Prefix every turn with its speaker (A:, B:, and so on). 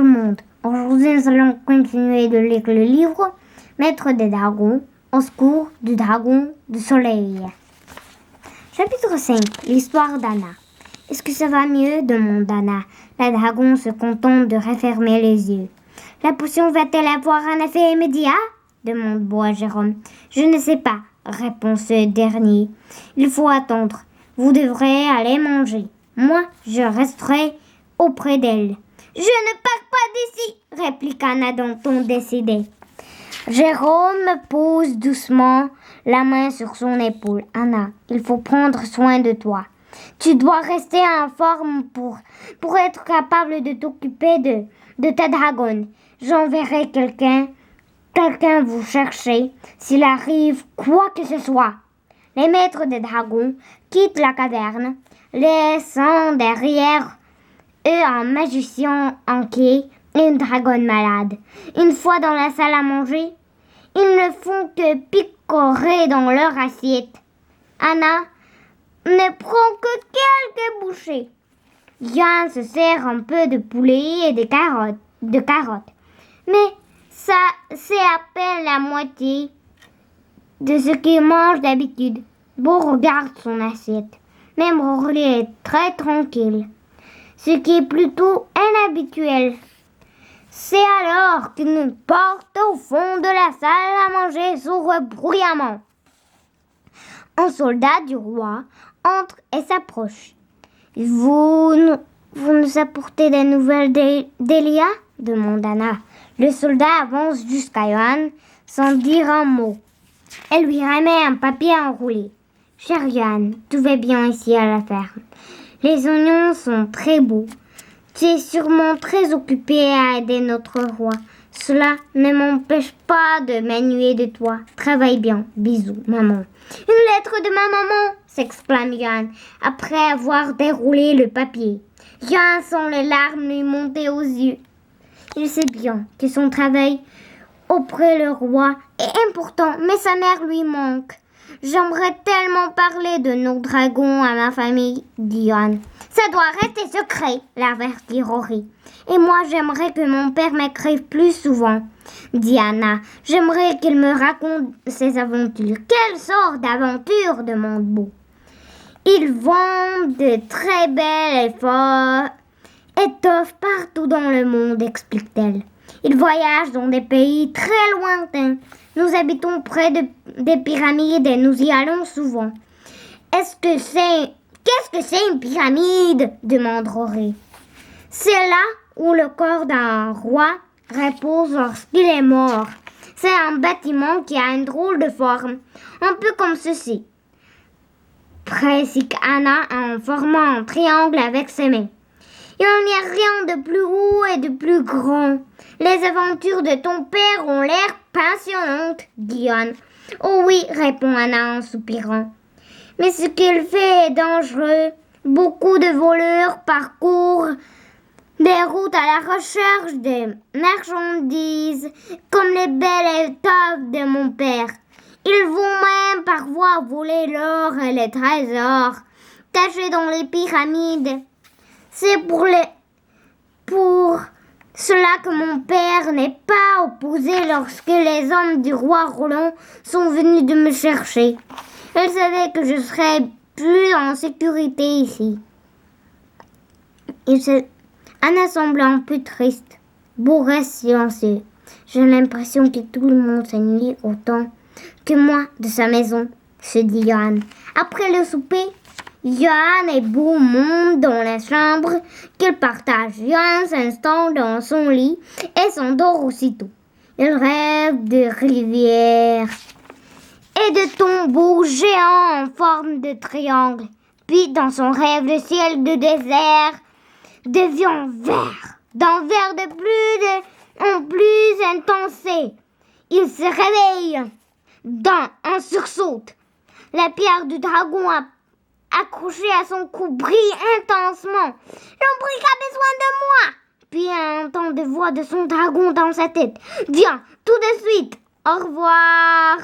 A: tout le monde. Aujourd'hui, nous allons continuer de lire le livre Maître des dragons, au secours du dragon du soleil. Chapitre 5. L'histoire d'Anna. Est-ce que ça va mieux demande Anna. La dragon se contente de refermer les yeux. La potion va-t-elle avoir un effet immédiat demande Bois Jérôme. Je ne sais pas, répond ce dernier. Il faut attendre. Vous devrez aller manger. Moi, je resterai auprès d'elle. Je ne pars pas d'ici, répliqua Anna d'un ton décidé. Jérôme pose doucement la main sur son épaule. Anna, il faut prendre soin de toi. Tu dois rester en forme pour être capable de t'occuper de ta dragonne. J'enverrai quelqu'un vous chercher s'il arrive quoi que ce soit. Les maîtres des dragons quittent la caverne, laissant derrière eux un magicien inquiet et une dragonne malade. Une fois dans la salle à manger, ils ne font que picorer dans leur assiette. Anna ne prend que quelques bouchées. Yann se sert un peu de poulet et de carottes. Mais ça, c'est à peine la moitié de ce qu'il mange d'habitude. Beau regarde son assiette. Même Rory est très tranquille, ce qui est plutôt inhabituel. C'est alors qu'une porte au fond de la salle à manger s'ouvre bruyamment. Un soldat du roi entre et s'approche. Vous nous apportez des nouvelles d'Elia demande Anna. Le soldat avance jusqu'à Johan sans dire un mot. Elle lui remet un papier enroulé. Cher Johan, tout va bien ici à la ferme. Les oignons sont très beaux. Tu es sûrement très occupé à aider notre roi. Cela ne m'empêche pas de m'ennuyer de toi. Travaille bien. Bisous, maman. Une lettre de ma maman s'exclame Johan après avoir déroulé le papier. Johan sent les larmes lui monter aux yeux. Il sait bien que son travail auprès du roi est important, mais sa mère lui manque. J'aimerais tellement parler de nos dragons à ma famille, dit Johan. Ça doit rester secret, l'avertit Rory. Et moi, j'aimerais que mon père m'écrive plus souvent, dit Anna. J'aimerais qu'il me raconte ses aventures. Quelle sorte d'aventure demande Beau. Ils vendent de très belles étoffes partout dans le monde, explique-t-elle. Ils voyagent dans des pays très lointains. Nous habitons près des pyramides et nous y allons souvent. Qu'est-ce que c'est une pyramide demande Rory. C'est là où le corps d'un roi repose lorsqu'il est mort. C'est un bâtiment qui a une drôle de forme, un peu comme ceci. Précise Anna en formant un triangle avec ses mains. Il n'y a rien de plus haut et de plus grand. Les aventures de ton père ont l'air passionnantes, dit Johan. Oh oui, répond Anna en soupirant. Mais ce qu'il fait est dangereux. Beaucoup de voleurs parcourent des routes à la recherche des marchandises, comme les belles étoffes de mon père. Ils vont même parfois voler l'or et les trésors cachés dans les pyramides. C'est pour cela que mon père n'est pas opposé lorsque les hommes du roi Roland sont venus de me chercher. Il savait que je serais plus en sécurité ici. Anna semble un peu triste. Beau reste silencieux. J'ai l'impression que tout le monde s'ennuie autant que moi de sa maison, se dit Johan. Après le souper, Johan et Beau montent dans la chambre qu'ils partagent. Johan s'installe dans son lit et s'endort aussitôt. Il rêve de rivières et de tombeaux géants en forme de triangle. Puis, dans son rêve, le ciel de désert devient vert, d'un vert en plus intense. Il se réveille dans un sursaut. La pierre du dragon accrochée à son cou brille intensement. L'ombric a besoin de moi. Puis il entend des voix de son dragon dans sa tête. Viens, tout de suite. Au revoir.